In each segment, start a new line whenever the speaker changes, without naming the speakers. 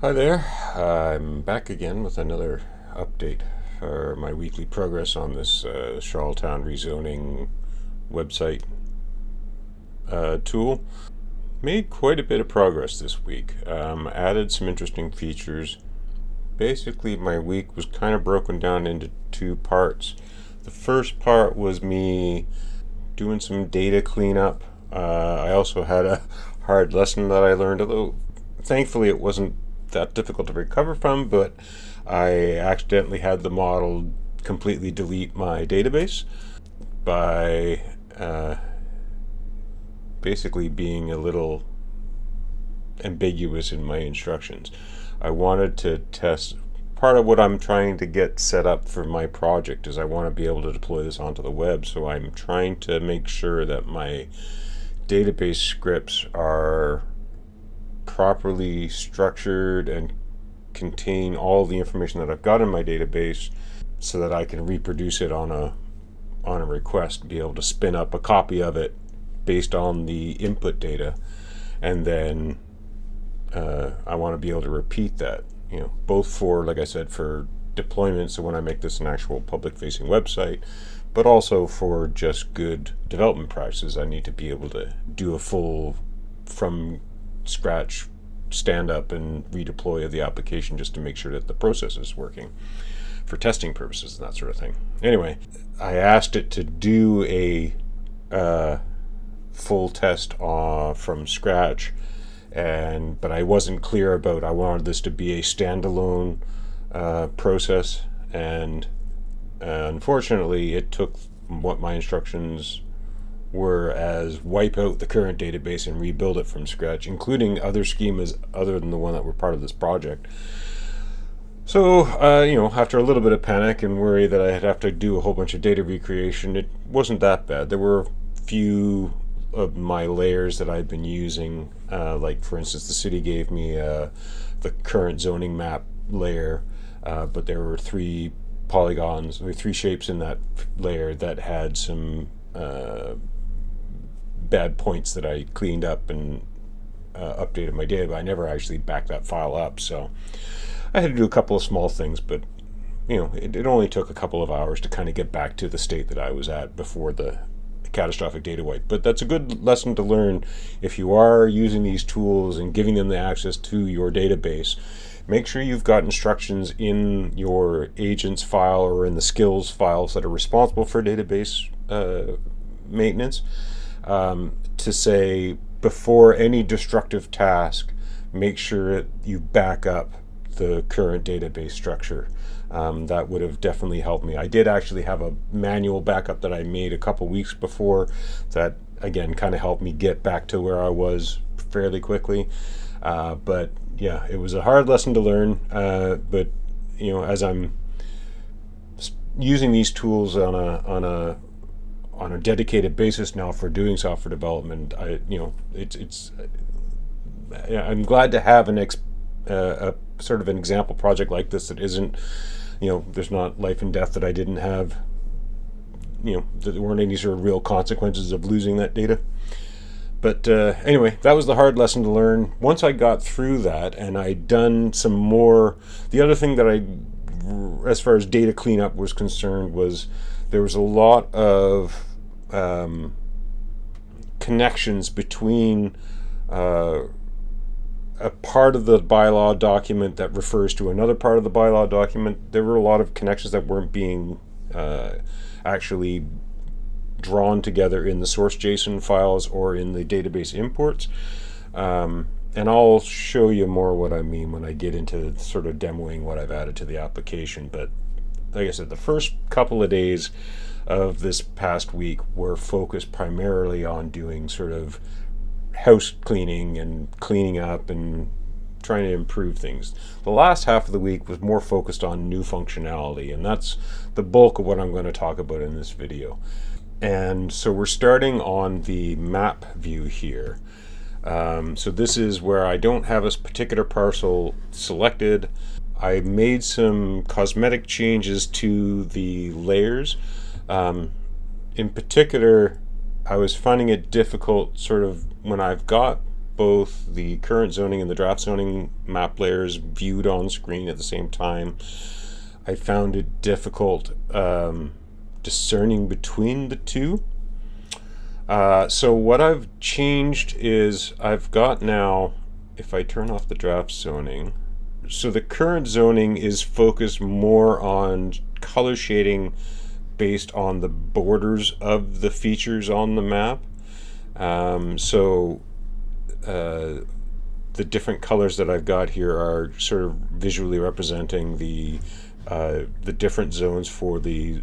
Hi there, I'm back again with another update for my weekly progress on this Charlottetown rezoning website tool. Made quite a bit of progress this week. Added some interesting features. Basically, my week was kind of broken down into two parts. The first part was me doing some data cleanup. I also had a hard lesson that I learned, although thankfully it wasn't that difficult to recover from, but I accidentally had the model completely delete my database by basically being a little ambiguous in my instructions. I wanted to test part of what I'm trying to get set up for my project is I want to be able to deploy this onto the web, so I'm trying to make sure that my database scripts are properly structured and contain all the information that I've got in my database so that I can reproduce it on a request, be able to spin up a copy of it based on the input data, and then I want to be able to repeat that, both for, like I said, for deployment, so when I make this an actual public facing website, but also for just good development practices. I need to be able to do a full from scratch stand up and redeploy of the application just to make sure that the process is working for testing purposes and that sort of thing. Anyway, I asked it to do a full test from scratch, but I wasn't clear about, I wanted this to be a standalone process, and unfortunately it took what my instructions were as wipe out the current database and rebuild it from scratch, including other schemas other than the one that were part of this project. So, after a little bit of panic and worry that I'd have to do a whole bunch of data recreation, it wasn't that bad. There were a few of my layers that I'd been using, like for instance, the city gave me the current zoning map layer, but there were three shapes in that layer that had some bad points that I cleaned up and updated my data, but I never actually backed that file up. So I had to do a couple of small things, but it only took a couple of hours to kind of get back to the state that I was at before the catastrophic data wipe. But that's a good lesson to learn if you are using these tools and giving them the access to your database. Make sure you've got instructions in your agents file or in the skills files that are responsible for database maintenance, to say before any destructive task, make sure you back up the current database structure. That would have definitely helped me. I did actually have a manual backup that I made a couple weeks before that, again, kind of helped me get back to where I was fairly quickly. But yeah, it was a hard lesson to learn. But as I'm using these tools on a dedicated basis now for doing software development, I'm glad to have a sort of an example project like this that isn't, there's not life and death, that I didn't have, that there weren't any sort of real consequences of losing that data. But anyway, that was the hard lesson to learn. Once I got through that and I'd done some more, the other thing that as far as data cleanup was concerned, was there was a lot of connections between a part of the bylaw document that refers to another part of the bylaw document. There were a lot of connections that weren't being actually drawn together in the source JSON files or in the database imports. And I'll show you more what I mean when I get into sort of demoing what I've added to the application. But like I said, the first couple of days of this past week were focused primarily on doing sort of house cleaning and cleaning up and trying to improve things. The last half of the week was more focused on new functionality, and that's the bulk of what I'm going to talk about in this video. And so we're starting on the map view here. So this is where I don't have a particular parcel selected. I made some cosmetic changes to the layers. In particular, I was finding it difficult sort of when I've got both the current zoning and the draft zoning map layers viewed on screen at the same time. I found it difficult discerning between the two. So what I've changed is I've got now, if I turn off the draft zoning, so the current zoning is focused more on color shading based on the borders of the features on the map. The different colors that I've got here are sort of visually representing the different zones for the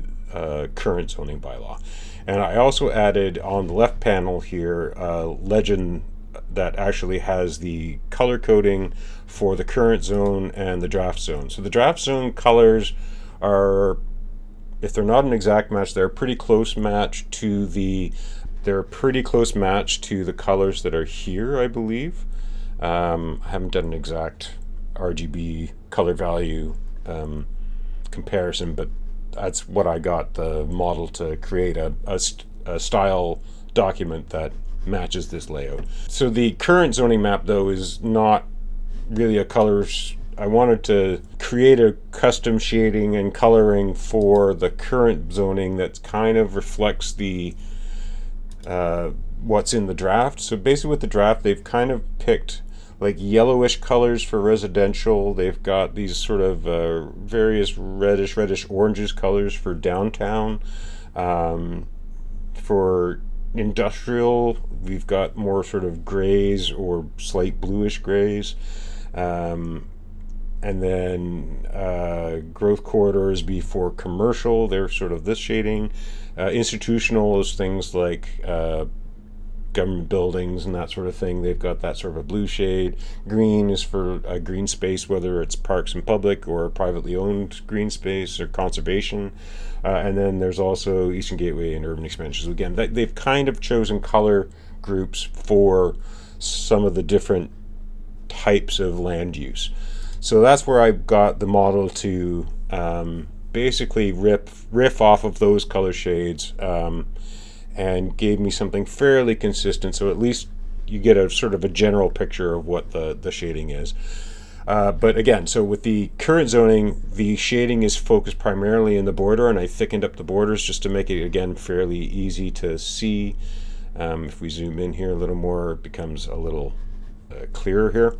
current zoning bylaw. And I also added on the left panel here a legend that actually has the color coding for the current zone and the draft zone. So the draft zone colors are, if they're not an exact match, they're a pretty close match to the colors that are here, I believe. I haven't done an exact RGB color value comparison, but that's what I got the model to create a style document that matches this layout. So the current zoning map, though, is not really a colors. I wanted to create a custom shading and coloring for the current zoning that kind of reflects the what's in the draft. So basically with the draft, they've kind of picked like yellowish colors for residential. They've got these sort of various reddish oranges colors for downtown. For industrial, we've got more sort of grays or slight bluish grays. And then growth corridors be for commercial. They're sort of this shading. Institutional is things like government buildings and that sort of thing. They've got that sort of a blue shade. Green is for a green space, whether it's parks and public or privately owned green space or conservation. And then there's also Eastern Gateway and urban expansions. Again, they've kind of chosen color groups for some of the different types of land use. So that's where I got the model to basically riff off of those color shades and gave me something fairly consistent, so at least you get a sort of a general picture of what the shading is. But again, so with the current zoning, the shading is focused primarily in the border, and I thickened up the borders just to make it, again, fairly easy to see. If we zoom in here a little more, it becomes a little clearer here.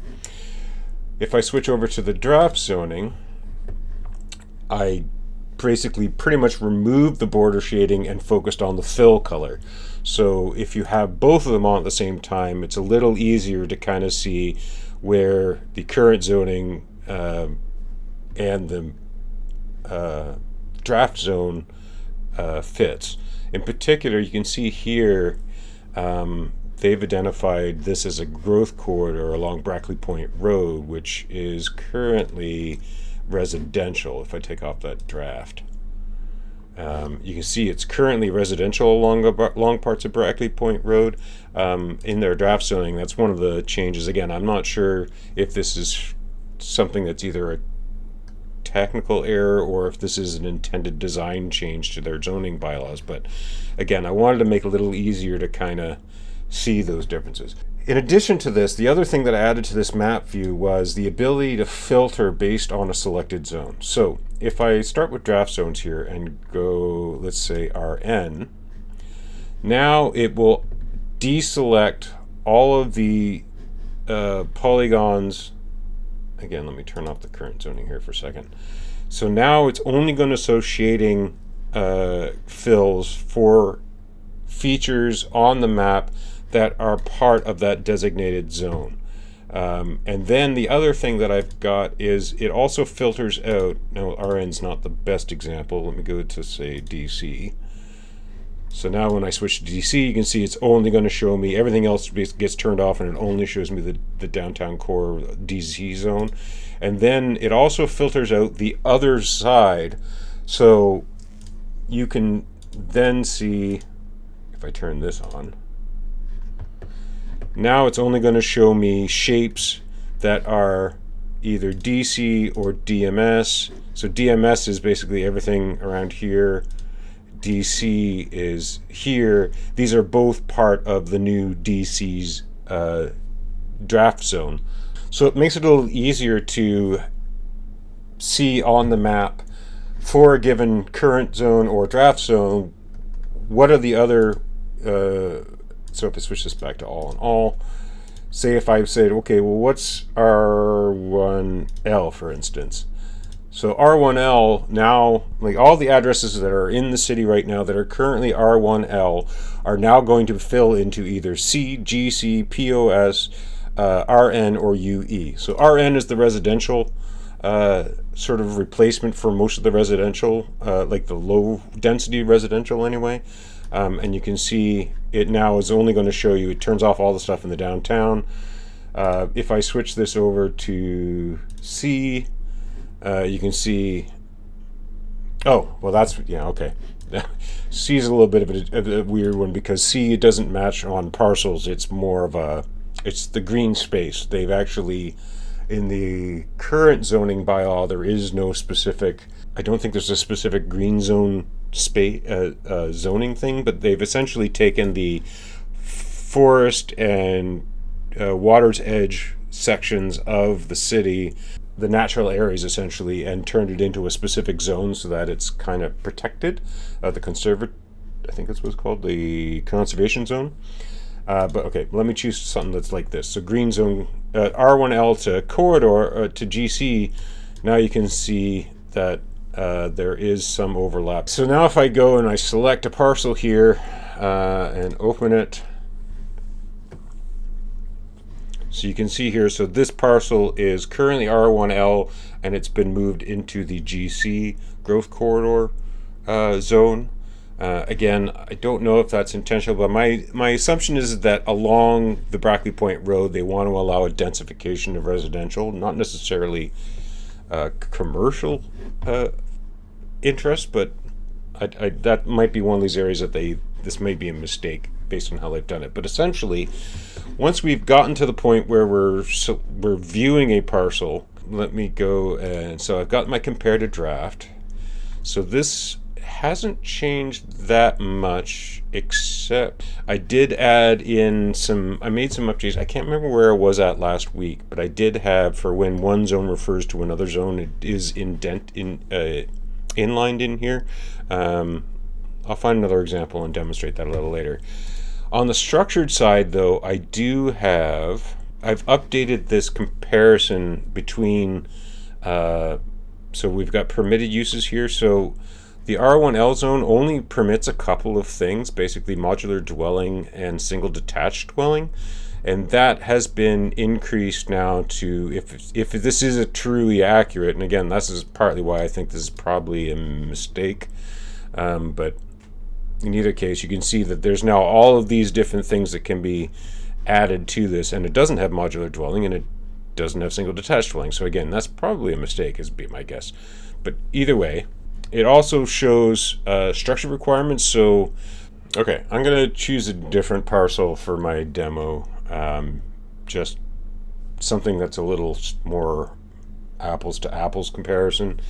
If I switch over to the draft zoning, I basically pretty much removed the border shading and focused on the fill color. So if you have both of them on at the same time, it's a little easier to kind of see where the current zoning and the draft zone fits. In particular, you can see here they've identified this as a growth corridor along Brackley Point Road, which is currently residential. If I take off that draft, you can see it's currently residential along parts of Brackley Point Road. In their draft zoning, that's one of the changes. Again, I'm not sure if this is something that's either a technical error or if this is an intended design change to their zoning bylaws, but again, I wanted to make it a little easier to kind of see those differences. In addition to this, the other thing that I added to this map view was the ability to filter based on a selected zone. So if I start with draft zones here and go, let's say RN, now it will deselect all of the polygons. Again, let me turn off the current zoning here for a second. So now it's only going to show shading fills for features on the map that are part of that designated zone. And then the other thing that I've got is it also filters out, now RN's not the best example, let me go to say DC. So now when I switch to DC, you can see it's only going to show me, everything else gets turned off and it only shows me the downtown core DC zone. And then it also filters out the other side. So you can then see, if I turn this on, now it's only going to show me shapes that are either DC or DMS. So DMS is basically everything around here. DC is here. These are both part of the new DC's draft zone. So it makes it a little easier to see on the map for a given current zone or draft zone, what are the other, so if I switch this back to all in all, say if I said, okay, well, what's R1L, for instance? So R1L now, like all the addresses that are in the city right now that are currently R1L are now going to fill into either C, GC, POS, RN, or UE. So RN is the residential sort of replacement for most of the residential, like the low density residential anyway. And you can see it now is only going to show you, it turns off all the stuff in the downtown. If I switch this over to C, you can see, oh, well that's, yeah, okay. C is a little bit of a weird one because C, it doesn't match on parcels. It's more of a, it's the green space. They've actually, in the current zoning bylaw, there is no specific, I don't think there's a specific green zone space zoning thing, but they've essentially taken the forest and water's edge sections of the city, the natural areas essentially, and turned it into a specific zone so that it's kind of protected. I think that's what it's called, the conservation zone. But okay, let me choose something that's like this. So green zone, R1L to corridor to GC, now you can see that there is some overlap. So now if I go and I select a parcel here and open it, so you can see here, so this parcel is currently R1L and it's been moved into the GC growth corridor zone. Again, I don't know if that's intentional, but my assumption is that along the Brackley Point Road, they want to allow a densification of residential, not necessarily commercial interest, but that might be one of these areas that this may be a mistake based on how they've done it. But essentially, once we've gotten to the point where we're viewing a parcel, let me go, and so I've got my compare to draft. So this hasn't changed that much, except I did add in I made some updates. I can't remember where I was at last week, but I did have, for when one zone refers to another zone, it is inlined in here. I'll find another example and demonstrate that a little later. On the structured side, though, I've updated this comparison between, so we've got permitted uses here. So the R1L zone only permits a couple of things, basically modular dwelling and single detached dwelling. And that has been increased now to, if this is a truly accurate, and again, this is partly why I think this is probably a mistake, but in either case, you can see that there's now all of these different things that can be added to this, and it doesn't have modular dwelling, and it doesn't have single detached dwelling. So again, that's probably a mistake, is be my guess. But either way, it also shows structure requirements. So, okay, I'm going to choose a different parcel for my demo, just something that's a little more apples to apples comparison.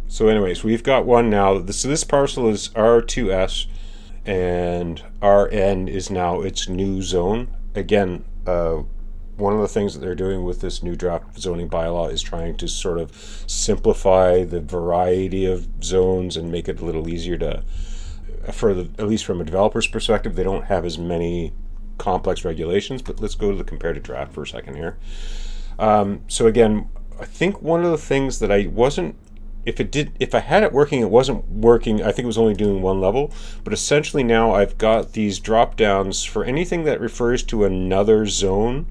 So anyways, we've got one now. So this parcel is R2S, and RN is now its new zone. Again, one of the things that they're doing with this new draft zoning bylaw is trying to sort of simplify the variety of zones and make it a little easier to, at least from a developer's perspective, they don't have as many complex regulations. But let's go to the compare to draft for a second here. So again, I think one of the things that I wasn't, if I had it working, it wasn't working. I think it was only doing one level, but essentially now I've got these drop downs for anything that refers to another zone.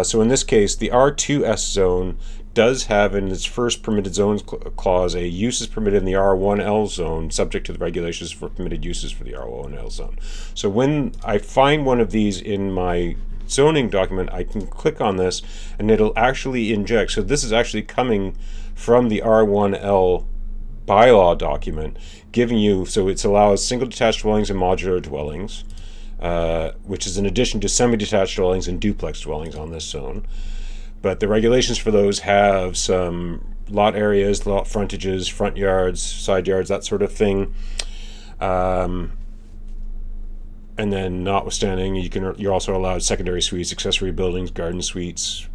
So in this case, the R2S zone does have in its first permitted zones clause a uses permitted in the R1L zone subject to the regulations for permitted uses for the R1L zone. So when I find one of these in my zoning document, I can click on this and it'll actually inject. So this is actually coming from the R1L bylaw document, giving you, so it allows single detached dwellings and modular dwellings, which is in addition to semi-detached dwellings and duplex dwellings on this zone. But the regulations for those have some lot areas, lot frontages, front yards, side yards, that sort of thing. And then, notwithstanding, you're also allowed secondary suites, accessory buildings, garden suites,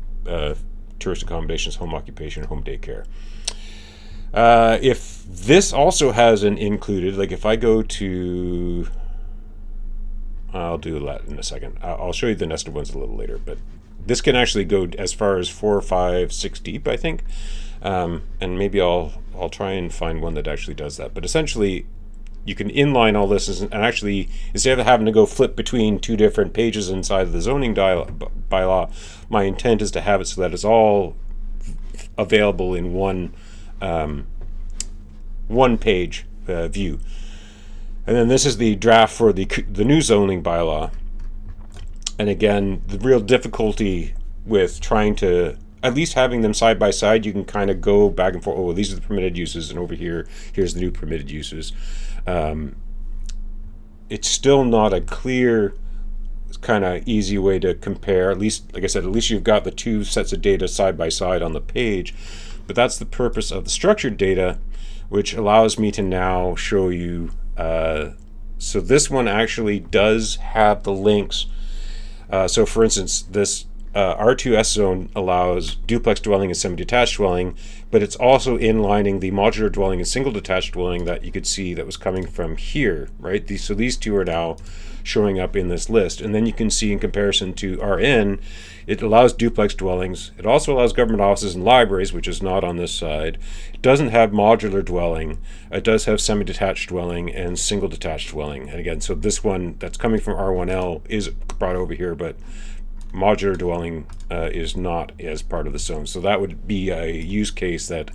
tourist accommodations, home occupation, home daycare. If this also has an included, like if I go to, I'll do that in a second. I'll show you the nested ones a little later, but this can actually go as far as 4, 5, 6 deep, I think. And maybe I'll try and find one that actually does that. But essentially, you can inline all this, and actually, instead of having to go flip between 2 different pages inside of the zoning bylaw, my intent is to have it so that it's all available in one page view. And then this is the draft for the new zoning bylaw. And again, the real difficulty with trying to, at least having them side by side, you can kind of go back and forth. Oh, well, these are the permitted uses, and over here, here's the new permitted uses. It's still not a clear, kind of easy way to compare. At least, like I said, at least you've got the 2 sets of data side by side on the page. But that's the purpose of the structured data, which allows me to now show you. So this one actually does have the links. So for instance, this R2S zone allows duplex dwelling and semi-detached dwelling, but it's also inlining the modular dwelling and single detached dwelling that you could see that was coming from here, right? So these 2 are now showing up in this list. And then you can see in comparison to RN, it allows duplex dwellings. It also allows government offices and libraries, which is not on this side. It doesn't have modular dwelling. It does have semi-detached dwelling and single detached dwelling. And again, so this one that's coming from R1L is brought over here, but modular dwelling is not as part of the zone. So that would be a use case that,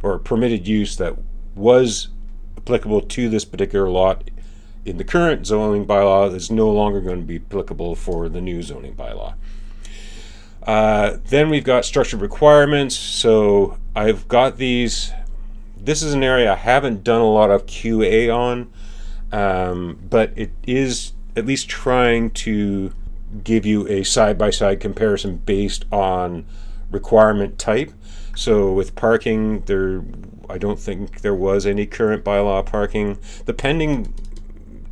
or a permitted use that was applicable to this particular lot in the current zoning bylaw is no longer going to be applicable for the new zoning bylaw. Then we've got structured requirements. So I've got these. This is an area I haven't done a lot of QA on, but it is at least trying to give you a side-by-side comparison based on requirement type. So with parking, I don't think there was any current bylaw parking. The pending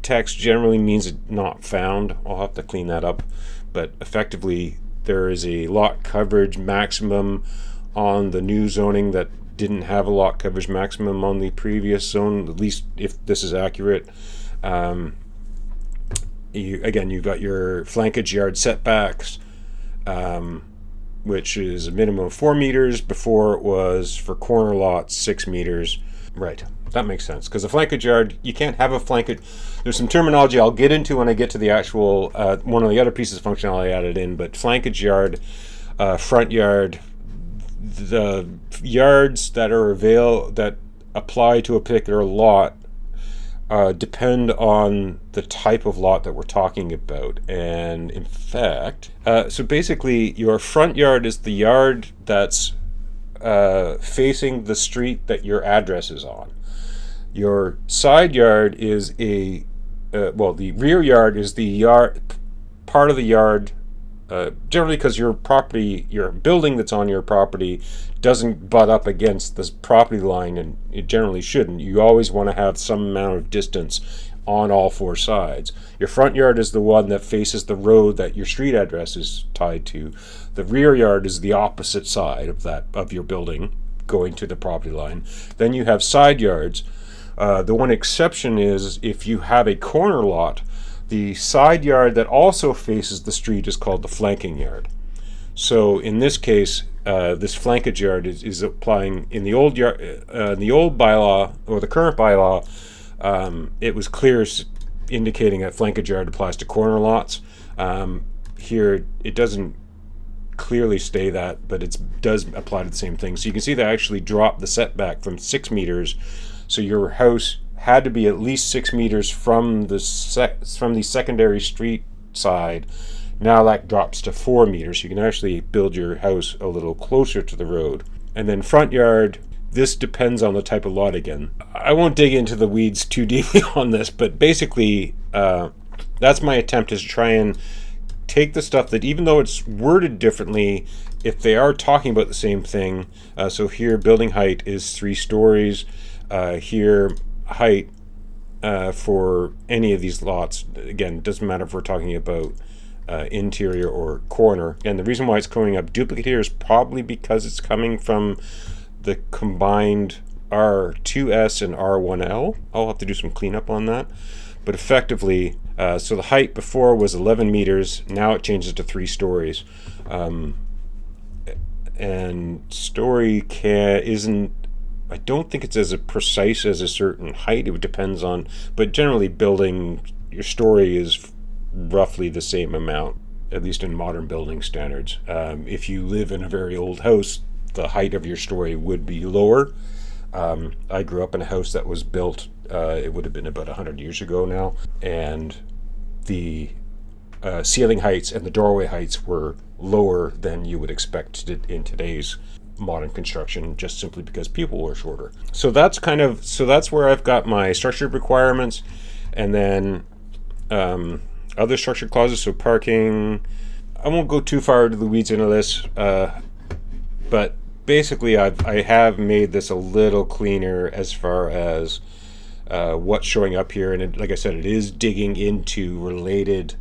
text generally means it's not found. I'll have to clean that up, but effectively there is a lot coverage maximum on the new zoning that didn't have a lot coverage maximum on the previous zone, at least if this is accurate. You've got your flankage yard setbacks, which is a minimum of 4 meters. Before it was, for corner lots, 6 meters. Right, that makes sense, because a flankage yard, you can't have a flankage. There's some terminology I'll get into when I get to the actual, one of the other pieces of functionality I added in, but flankage yard, front yard, the yards that are that apply to a particular lot depend on the type of lot that we're talking about. And in fact, so basically your front yard is the yard that's facing the street that your address is on. Your side yard is the rear yard is the part of the yard, generally because your building that's on your property doesn't butt up against this property line, and it generally shouldn't. You always want to have some amount of distance on all 4 sides. Your front yard is the one that faces the road that your street address is tied to. The rear yard is the opposite side of your building going to the property line. Then you have side yards. The one exception is if you have a corner lot, the side yard that also faces the street is called the flanking yard. So in this case, this flankage yard is applying in the old bylaw, or the current bylaw. It was clear indicating that flankage yard applies to corner lots. Here it doesn't clearly say that, but it does apply to the same thing. So you can see they actually dropped the setback from 6 meters. So your house had to be at least 6 meters from the secondary street side. Now that drops to 4 meters. You can actually build your house a little closer to the road. And then front yard, this depends on the type of lot again. I won't dig into the weeds too deeply on this, but basically that's my attempt, is to try and take the stuff that, even though it's worded differently, if they are talking about the same thing. So here building height is 3 stories. Here height for any of these lots. Again, it doesn't matter if we're talking about interior or corner. And the reason why it's coming up duplicate here is probably because it's coming from the combined R2S and R1L. I'll have to do some cleanup on that. But effectively, so the height before was 11 meters. Now it changes to 3 stories. And story isn't, I don't think it's as precise as a certain height. It depends on, but generally building, your story is roughly the same amount, at least in modern building standards. If you live in a very old house, the height of your story would be lower. I grew up in a house that was built, it would have been about 100 years ago now, and the ceiling heights and the doorway heights were lower than you would expect in today's modern construction, just simply because people were shorter. So that's where I've got my structured requirements, and then other structured clauses. So parking, I won't go too far into the weeds into this, but basically I have made this a little cleaner as far as what's showing up here, and like I said, it is digging into related,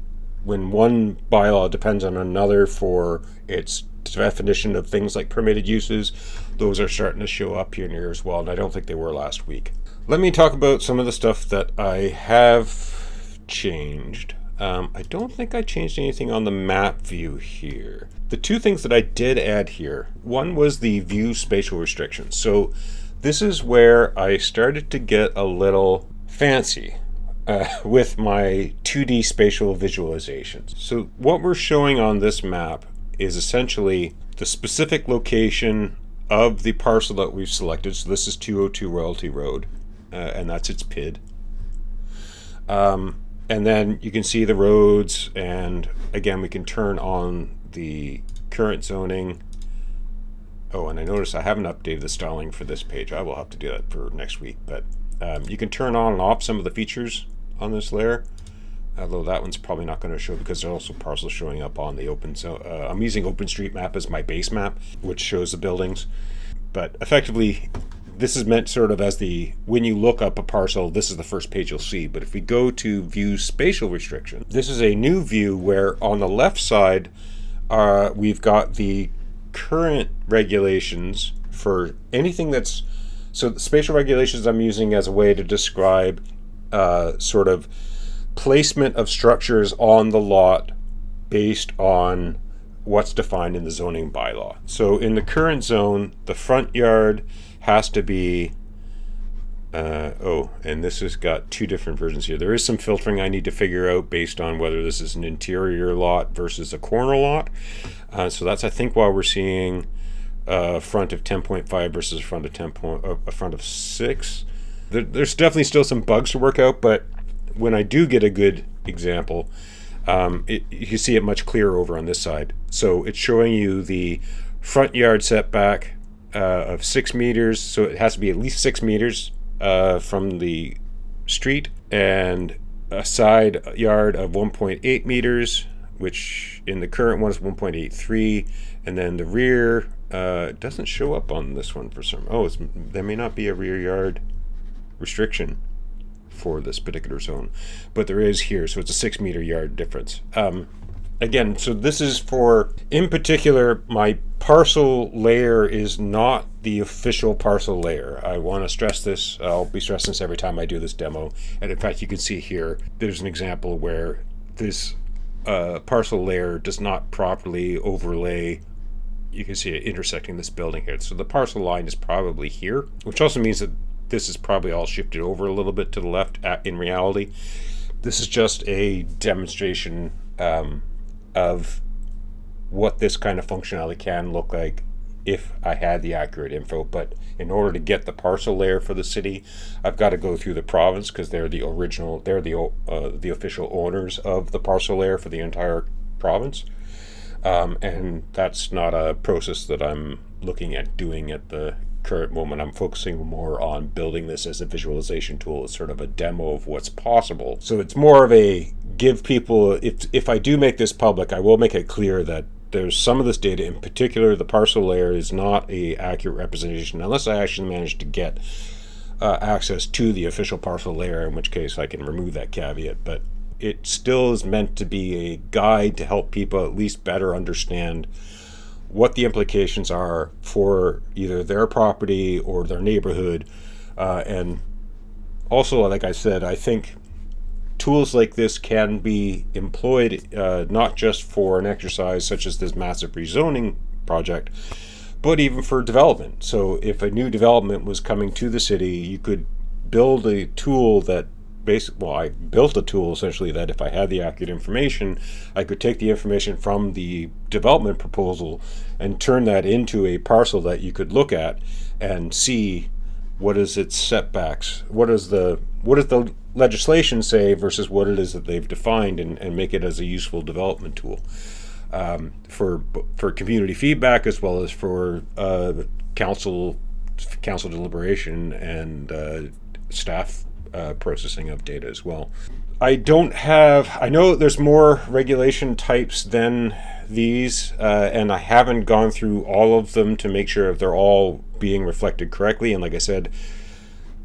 when one bylaw depends on another for its definition of things like permitted uses. Those are starting to show up here as well, and I don't think they were last week. Let me talk about some of the stuff that I have changed. I don't think I changed anything on the map view here. The 2 things that I did add here, one was the view spatial restrictions. So this is where I started to get a little fancy with my 2D spatial visualizations. So what we're showing on this map is essentially the specific location of the parcel that we've selected. So this is 202 Royalty Road, and that's its PID. And then you can see the roads, and again, we can turn on the current zoning. Oh, and I noticed I haven't updated the styling for this page. I will have to do that for next week, but you can turn on and off some of the features on this layer, although that one's probably not going to show because there's also parcels showing up on the open. So I'm using OpenStreetMap as my base map, which shows the buildings. But effectively, this is meant sort of as when you look up a parcel, this is the first page you'll see. But if we go to view spatial restriction, this is a new view where on the left side, we've got the current regulations for anything that's, so the spatial regulations I'm using as a way to describe sort of placement of structures on the lot based on what's defined in the zoning bylaw. So in the current zone, the front yard has to be, and this has got 2 different versions here. There is some filtering I need to figure out based on whether this is an interior lot versus a corner lot. So that's, I think, why we're seeing front of 10.5 versus front of 6. There's definitely still some bugs to work out, but when I do get a good example, you see it much clearer over on this side. So it's showing you the front yard setback of 6 meters, so it has to be at least 6 meters from the street, and a side yard of 1.8 meters, which in the current one is 1.83, and then the rear doesn't show up on this one for some. There may not be a rear yard restriction for this particular zone, but there is here, so it's a 6 meter yard difference. Again, so this is for, in particular, my parcel layer is not the official parcel layer. I want to stress this. I'll be stressing this every time I do this demo. And in fact, you can see here, there's an example where this parcel layer does not properly overlay. You can see it intersecting this building here. So the parcel line is probably here, which also means that this is probably all shifted over a little bit to the left in reality. This is just a demonstration of what this kind of functionality can look like if I had the accurate info. But in order to get the parcel layer for the city, I've got to go through the province because they're the official owners of the parcel layer for the entire province. And that's not a process that I'm looking at doing at the current moment. I'm focusing more on building this as a visualization tool. It's sort of a demo of what's possible. So it's more of a give people, if I do make this public, I will make it clear that there's some of this data, in particular the parcel layer, is not a accurate representation unless I actually manage to get access to the official parcel layer, in which case I can remove that caveat. But it still is meant to be a guide to help people at least better understand what the implications are for either their property or their neighborhood. And also, like I said, I think tools like this can be employed not just for an exercise such as this massive rezoning project, but even for development. So if a new development was coming to the city, you could build a tool that I built a tool essentially that if I had the accurate information, I could take the information from the development proposal and turn that into a parcel that you could look at and see what is its setbacks, what does the legislation say versus what it is that they've defined, and make it as a useful development tool for community feedback as well as for council deliberation and staff processing of data as well. I know there's more regulation types than these, and I haven't gone through all of them to make sure if they're all being reflected correctly. And like I said,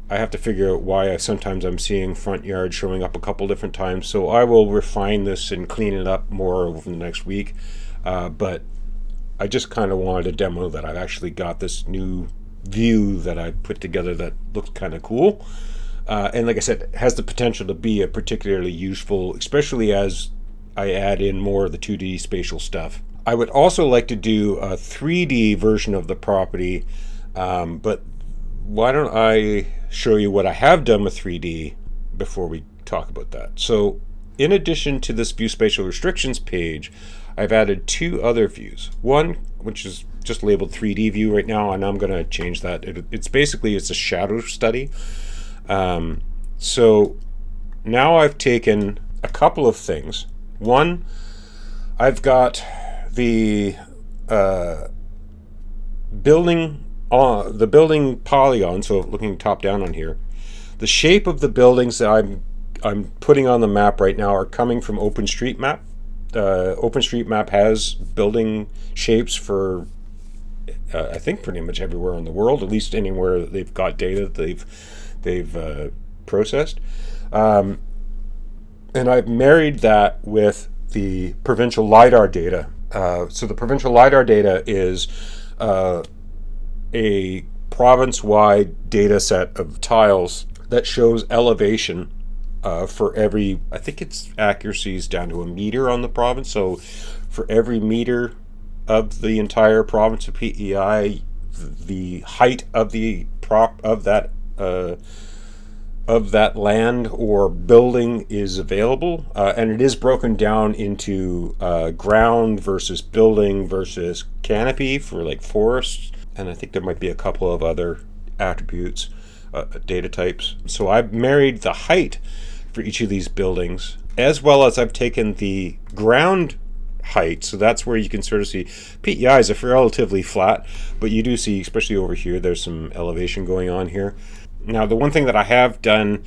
I have to figure out why sometimes I'm seeing front yard showing up a couple different times. So I will refine this and clean it up more over the next week. But I just kind of wanted to demo that I've actually got this new view that I put together that looks kind of cool. And like I said, it has the potential to be a particularly useful, especially as I add in more of the 2D spatial stuff. I would also like to do a 3D version of the property, but why don't I show you what I have done with 3D before we talk about that. So in addition to this view spatial restrictions page, I've added two other views. One, which is just labeled 3D view right now, and I'm going to change that. It's a shadow study. So now I've taken a couple of things. One, I've got the building polygon, so looking top down on here. The shape of the buildings that I'm putting on the map right now are coming from OpenStreetMap. OpenStreetMap has building shapes for I think pretty much everywhere in the world, at least anywhere that they've got data that they've processed. And I've married that with the provincial LiDAR data. So the provincial LiDAR data is a province-wide data set of tiles that shows elevation for every, I think its accuracy is down to a meter on the province. So for every meter of the entire province of PEI, the height of the of that land or building is available, and it is broken down into ground versus building versus canopy for like forests, and I think there might be a couple of other attributes, data types. So I've married the height for each of these buildings, as well as I've taken the ground height. So that's where you can sort of see PEI is relatively flat, but you do see, especially over here, there's some elevation going on here. Now, the one thing that I have done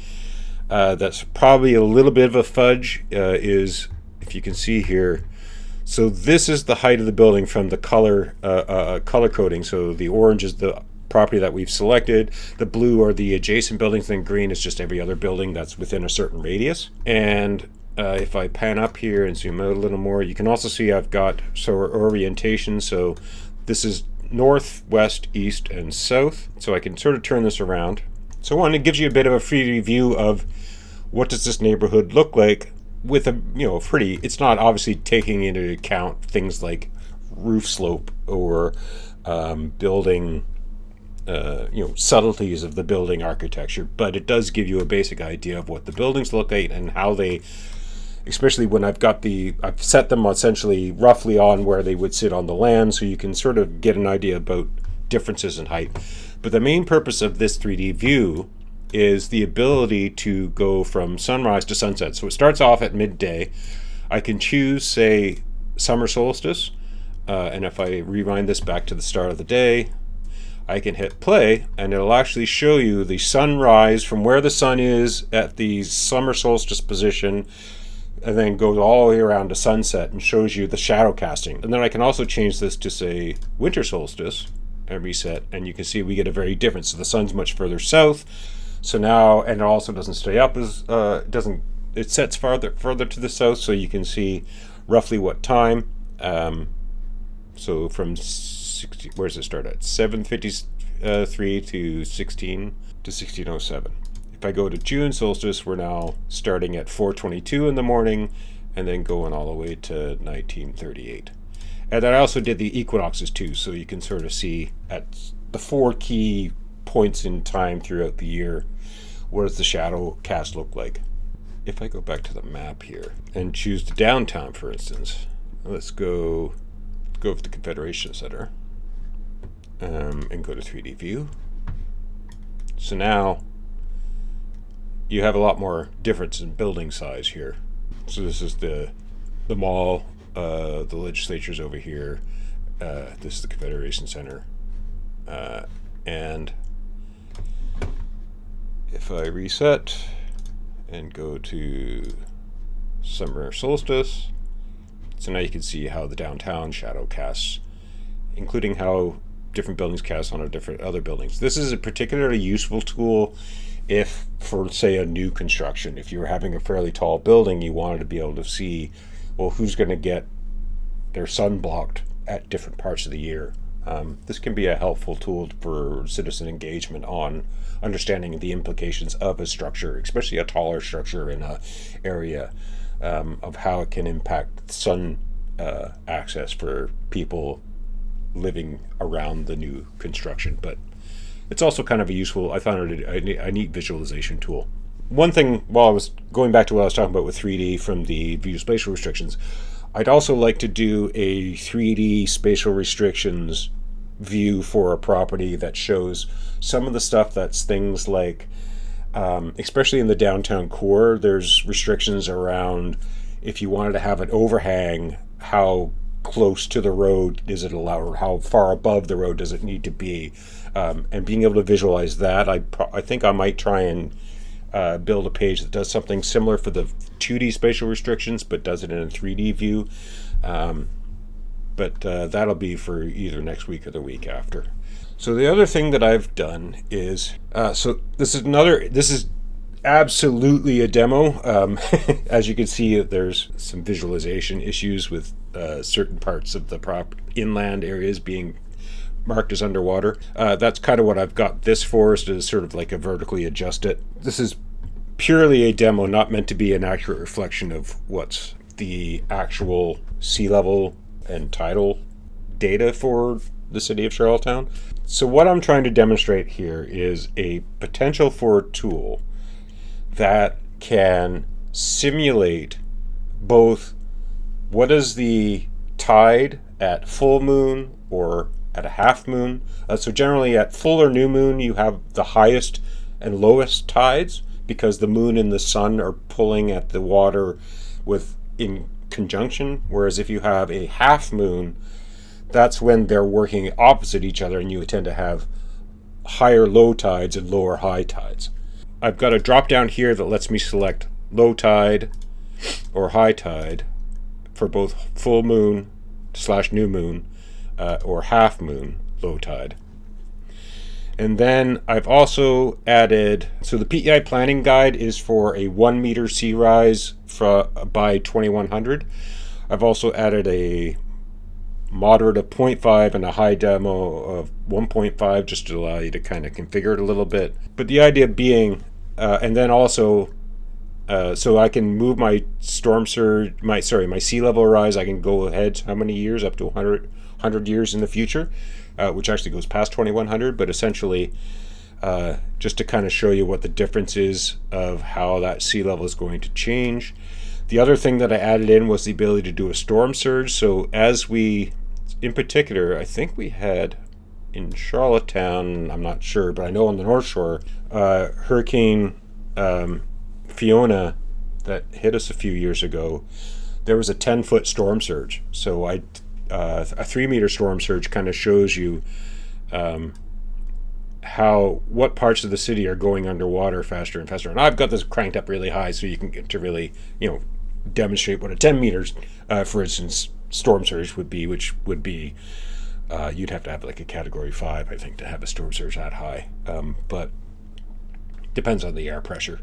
that's probably a little bit of a fudge is, if you can see here, so this is the height of the building from the color coding. So the orange is the property that we've selected, the blue are the adjacent buildings, then green is just every other building that's within a certain radius. And if I pan up here and zoom out a little more, you can also see I've got orientation. So this is north, west, east, and south. So I can sort of turn this around. So one, it gives you a bit of a free view of what does this neighborhood look like with a, it's not obviously taking into account things like roof slope or building, subtleties of the building architecture, but it does give you a basic idea of what the buildings look like and how they, especially when I've set them essentially roughly on where they would sit on the land, so you can sort of get an idea about differences in height. But the main purpose of this 3D view is the ability to go from sunrise to sunset. So it starts off at midday. I can choose, say, summer solstice, and if I rewind this back to the start of the day, I can hit play, and it'll actually show you the sunrise from where the sun is at the summer solstice position, and then goes all the way around to sunset and shows you the shadow casting. And then I can also change this to, say, winter solstice, and reset, and you can see we get a very different. So the sun's much further south. So now, and it also doesn't stay up as it sets further to the south, so you can see roughly what time. So from 60, where does it start at? 7:53 to 1607. If I go to June solstice, we're now starting at 4:22 in the morning, and then going all the way to 1938. And then I also did the equinoxes too, so you can sort of see at the 4 key points in time throughout the year, what does the shadow cast look like. If I go back to the map here and choose the downtown, for instance, let's go with the Confederation Center, and go to 3D view. So now you have a lot more difference in building size here. So this is the mall, the legislature's over here, this is the Confederation Center, and if I reset and go to summer solstice, so now you can see how the downtown shadow casts, including how different buildings cast on different other buildings. This is a particularly useful tool if, for say, a new construction, if you were having a fairly tall building, you wanted to be able to see, well, who's going to get their sun blocked at different parts of the year. This can be a helpful tool for citizen engagement on understanding the implications of a structure, especially a taller structure in an area, of how it can impact sun access for people living around the new construction. But it's also kind of a useful, I found it a neat visualization tool. One thing, while I was going back to what I was talking about with 3D from the view spatial restrictions, I'd also like to do a 3D spatial restrictions view for a property that shows some of the stuff that's things like, especially in the downtown core, there's restrictions around if you wanted to have an overhang, how close to the road is it allowed, or how far above the road does it need to be, and being able to visualize that. I think I might try and build a page that does something similar for the 2D spatial restrictions, but does it in a 3D view. But that'll be for either next week or the week after. So the other thing that I've done is, so this is absolutely a demo. As you can see, there's some visualization issues with certain parts of the inland areas being marked as underwater. That's kind of what I've got this for, is to sort of like a vertically adjust it. This is purely a demo, not meant to be an accurate reflection of what's the actual sea level and tidal data for the city of Charlottetown. So what I'm trying to demonstrate here is a potential for a tool that can simulate both what is the tide at full moon or at a half moon. So generally at full or new moon, you have the highest and lowest tides because the moon and the sun are pulling at the water in conjunction. Whereas if you have a half moon, that's when they're working opposite each other, and you tend to have higher low tides and lower high tides. I've got a drop down here that lets me select low tide or high tide for both full moon / new moon or half moon low tide. And then I've also added, so the PEI planning guide is for a 1 meter sea rise by 2100. I've also added a moderate of 0.5 and a high demo of 1.5 just to allow you to kind of configure it a little bit. But the idea being, and then also, so I can move my storm surge, my sea level rise, I can go ahead how many years, up to 100 years in the future, which actually goes past 2100, but essentially just to kind of show you what the difference is of how that sea level is going to change. The other thing that I added in was the ability to do a storm surge. So as we, in particular, I think we had in Charlottetown, I'm not sure, but I know on the North Shore, Hurricane Fiona that hit us a few years ago, there was a 10-foot storm surge. So a 3-meter storm surge kind of shows you what parts of the city are going underwater faster and faster. And I've got this cranked up really high so you can get to really, demonstrate what a 10 meters, for instance, storm surge would be, which would be You'd have to have like a category 5, I think, to have a storm surge that high. But depends on the air pressure.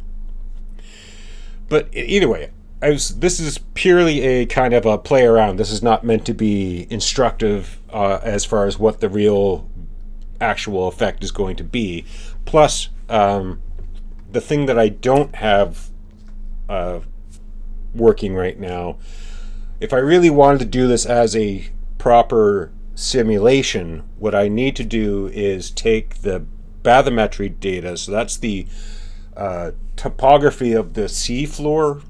But either way, this is purely a kind of a play around. This is not meant to be instructive as far as what the real actual effect is going to be. Plus, the thing that I don't have working right now, if I really wanted to do this as a proper simulation, what I need to do is take the bathymetry data, so that's the topography of the seafloor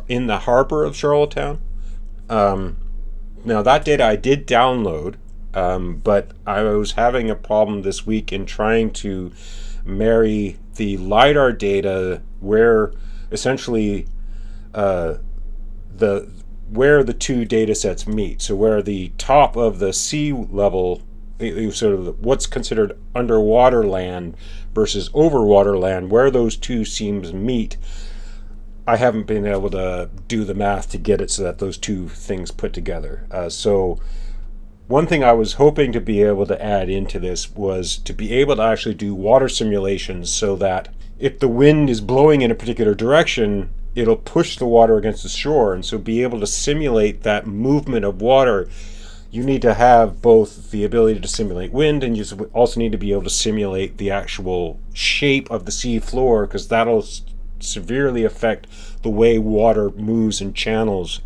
in the harbor of Charlottetown. Now that data I did download, but I was having a problem this week in trying to marry the LiDAR data where essentially where the two data sets meet. So where the top of the sea level, sort of what's considered underwater land versus overwater land, where those two seams meet, I haven't been able to do the math to get it so that those two things put together. So one thing I was hoping to be able to add into this was to be able to actually do water simulations so that if the wind is blowing in a particular direction, it'll push the water against the shore. And so be able to simulate that movement of water, you need to have both the ability to simulate wind, and you also need to be able to simulate the actual shape of the sea floor, because that'll severely affect the way water moves and channels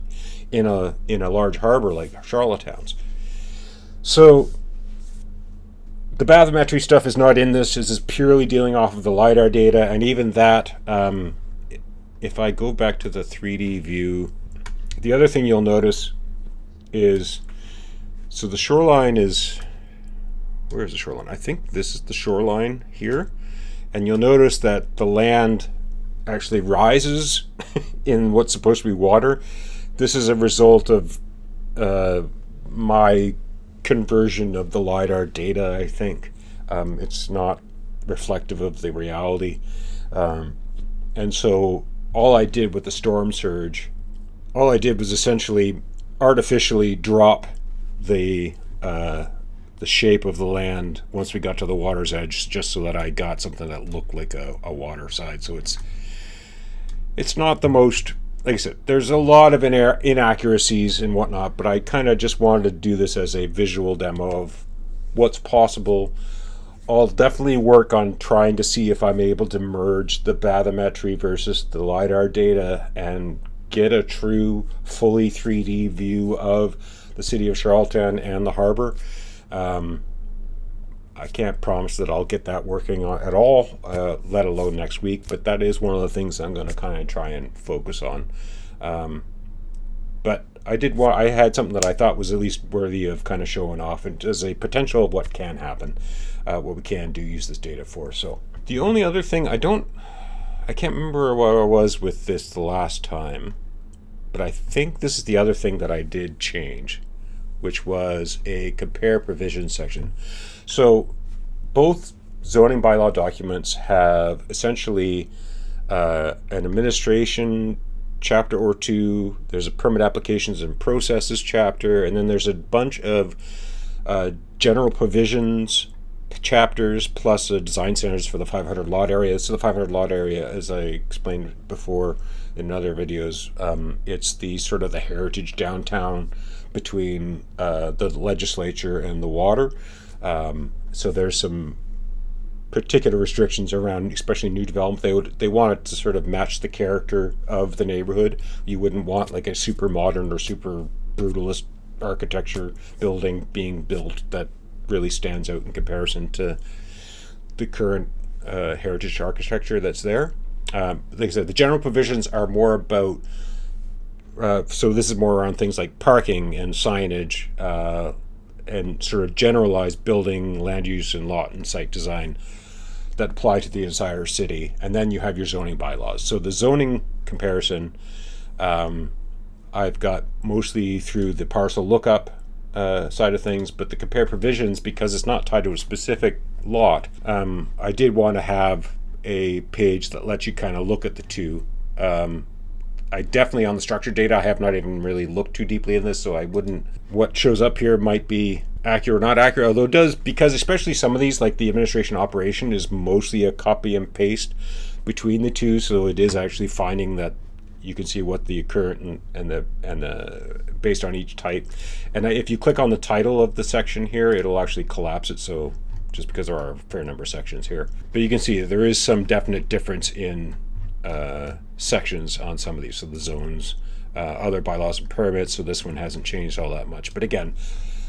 in a large harbor like Charlottetown's. So the bathymetry stuff is not in this. This is purely dealing off of the LiDAR data, and even that, if I go back to the 3D view, the other thing you'll notice is, so the shoreline is, where is the shoreline? I think this is the shoreline here, and you'll notice that the land actually rises in what's supposed to be water. This is a result of my conversion of the LiDAR data, I think. It's not reflective of the reality. And so all I did with the storm surge, all I did was essentially artificially drop the shape of the land once we got to the water's edge, just so that I got something that looked like a water side. So it's not the most, like I said, there's a lot of inaccuracies and whatnot, but I kind of just wanted to do this as a visual demo of what's possible. I'll definitely work on trying to see if I'm able to merge the bathymetry versus the LiDAR data and get a true fully 3D view of the city of Charlottetown and the harbor. I can't promise that I'll get that working on at all, let alone next week, but that is one of the things I'm going to kind of try and focus on. But I had something that I thought was at least worthy of kind of showing off, and as a potential of what can happen, what we can do use this data for. So the only other thing, I can't remember where I was with this the last time, but I think this is the other thing that I did change, which was a compare provision section. So both zoning bylaw documents have essentially an administration chapter or two, there's a permit applications and processes chapter, and then there's a bunch of general provisions chapters plus a design standards for the 500 lot area. So the 500 lot area, as I explained before in other videos, it's the sort of the heritage downtown between the legislature and the water. So there's some particular restrictions around, especially new development. They want it to sort of match the character of the neighborhood. You wouldn't want like a super modern or super brutalist architecture building being built that really stands out in comparison to the current heritage architecture that's there. Like I said, the general provisions are more about, so this is more around things like parking and signage, and sort of generalized building, land use, and lot and site design that apply to the entire city. And then you have your zoning bylaws. So the zoning comparison, I've got mostly through the parcel lookup side of things, but the compare provisions, because it's not tied to a specific lot, I did want to have a page that lets you kind of look at the two. I definitely, on the structured data, I have not even really looked too deeply in this, so I wouldn't, what shows up here might be accurate or not accurate, although it does, because especially some of these, like the administration operation, is mostly a copy and paste between the two, so it is actually finding that you can see what the current and the based on each type. And if you click on the title of the section here, it'll actually collapse it, so just because there are a fair number of sections here. But you can see there is some definite difference in sections on some of these. So the zones, other bylaws and permits, so this one hasn't changed all that much. But again,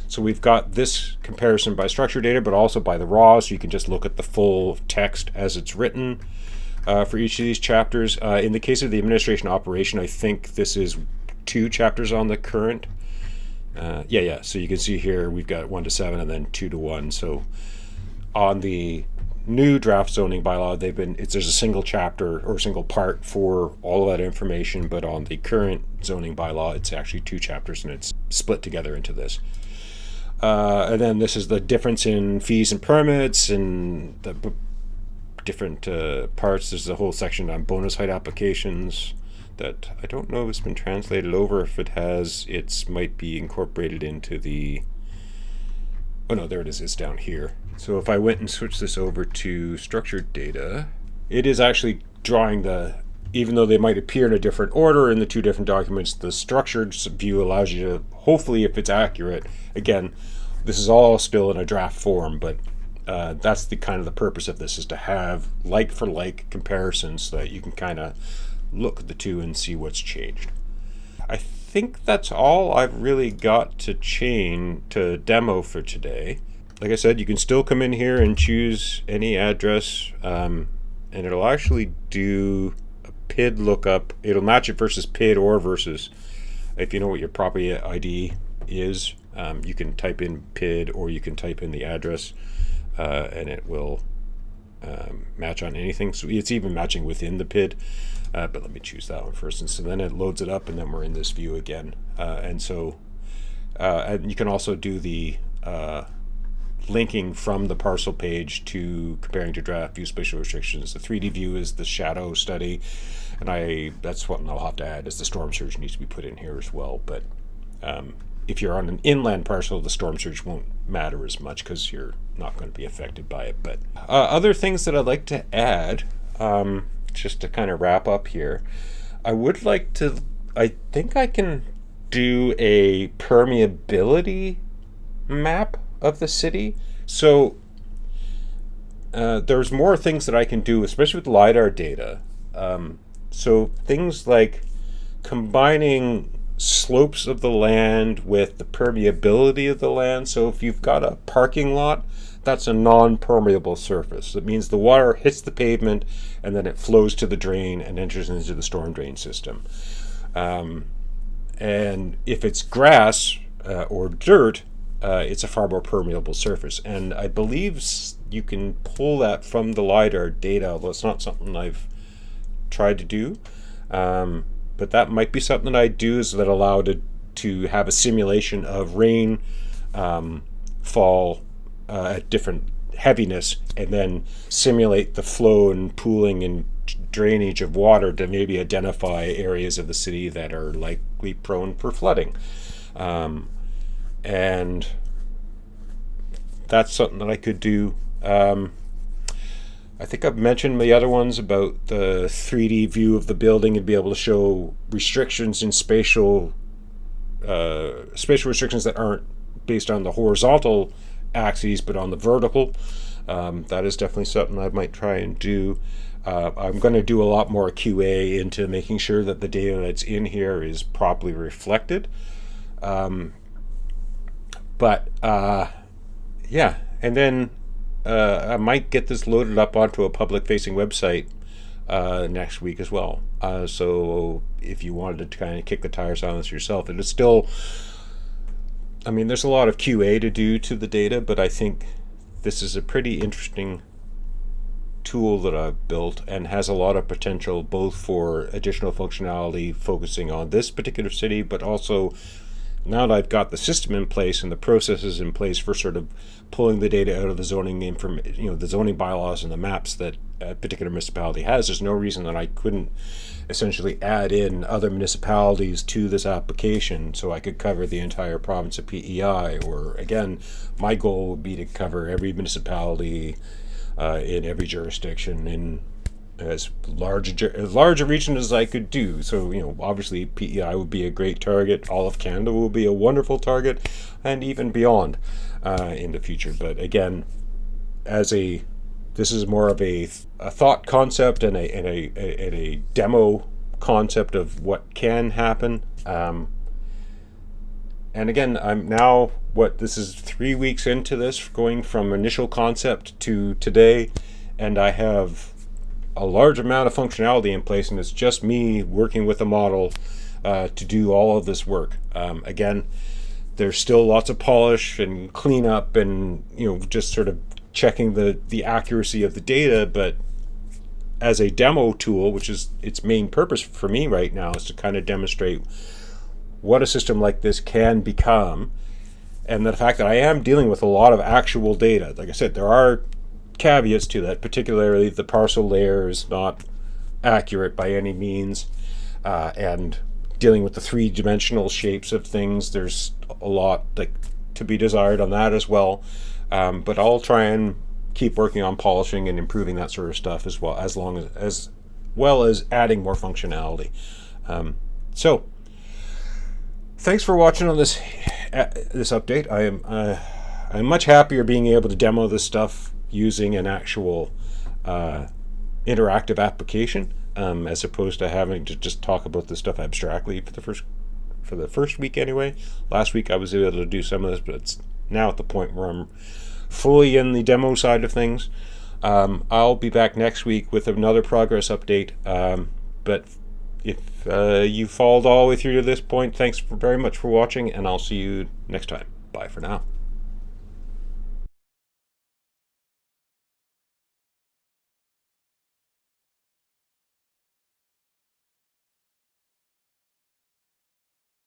so we've got this comparison by structured data, but also by the raw, so you can just look at the full text as it's written for each of these chapters. In the case of the administration operation, I think this is 2 chapters on the current. Yeah. So you can see here we've got 1 to 7 and then 2 to 1. So on the new draft zoning bylaw, there's a single chapter or single part for all of that information, but on the current zoning bylaw, it's actually 2 chapters and it's split together into this. And then this is the difference in fees and permits and the different parts. There's a whole section on bonus height applications that I don't know if it's been translated over. If it has, it might be incorporated into the, oh no, there it is, it's down here. So if I went and switched this over to structured data, it is actually drawing even though they might appear in a different order in the 2 different documents, the structured view allows you to, hopefully if it's accurate, again, this is all still in a draft form, but that's the kind of the purpose of this, is to have like for like comparisons so that you can kind of look at the 2 and see what's changed. I think that's all I've really got to demo for today. Like I said, you can still come in here and choose any address, and it'll actually do a PID lookup. It'll match it versus PID or versus, if you know what your property ID is, you can type in PID or you can type in the address, and it will match on anything. So it's even matching within the PID, but let me choose that one first. And so then it loads it up and then we're in this view again. And you can also do the linking from the parcel page to comparing to draft view spatial restrictions. The 3D view is the shadow study, and that's what I'll have to add, is the storm surge needs to be put in here as well. But if you're on an inland parcel, the storm surge won't matter as much because you're not going to be affected by it. But other things that I'd like to add, just to kind of wrap up here, I think I can do a permeability map of the city. So there's more things that I can do, especially with LiDAR data. So things like combining slopes of the land with the permeability of the land. So if you've got a parking lot, that's a non-permeable surface. It means the water hits the pavement and then it flows to the drain and enters into the storm drain system. And if it's grass or dirt, it's a far more permeable surface. And I believe you can pull that from the LiDAR data, although it's not something I've tried to do. But that might be something that I do, is that allow to have a simulation of rain fall at different heaviness, and then simulate the flow and pooling and drainage of water to maybe identify areas of the city that are likely prone for flooding. And that's something that I could do. I think I've mentioned the other ones about the 3D view of the building and be able to show restrictions in spatial restrictions that aren't based on the horizontal axes but on the vertical. That is definitely something I might try and do. I'm going to do a lot more QA into making sure that the data that's in here is properly reflected. Yeah, and then I might get this loaded up onto a public-facing website next week as well. So if you wanted to kind of kick the tires on this yourself, it is still, I mean, there's a lot of QA to do to the data, but I think this is a pretty interesting tool that I've built and has a lot of potential both for additional functionality focusing on this particular city, but also now that I've got the system in place and the processes in place for sort of pulling the data out of the zoning the zoning bylaws and the maps that a particular municipality has, there's no reason that I couldn't essentially add in other municipalities to this application so I could cover the entire province of PEI. Or again, my goal would be to cover every municipality in every jurisdiction in as large a region as I could do. So, obviously PEI would be a great target. All of Canada will be a wonderful target, and even beyond in the future. But again, this is more of a thought concept and a demo concept of what can happen. And again, I'm now, this is 3 weeks into this, going from initial concept to today, and I have a large amount of functionality in place, and it's just me working with a model to do all of this work. Again, there's still lots of polish and cleanup and just sort of checking the accuracy of the data, but as a demo tool, which is its main purpose for me right now, is to kind of demonstrate what a system like this can become, and the fact that I am dealing with a lot of actual data. Like I said, there are caveats to that, particularly the parcel layer is not accurate by any means, and dealing with the three-dimensional shapes of things, there's a lot to be desired on that as well. But I'll try and keep working on polishing and improving that sort of stuff as well, as well as adding more functionality. So thanks for watching on this update. I'm much happier being able to demo this stuff using an actual interactive application, as opposed to having to just talk about this stuff abstractly for the first week anyway. Last week I was able to do some of this, but it's now at the point where I'm fully in the demo side of things. I'll be back next week with another progress update. But if you followed all the way through to this point, thanks very much for watching, and I'll see you next time. Bye for now.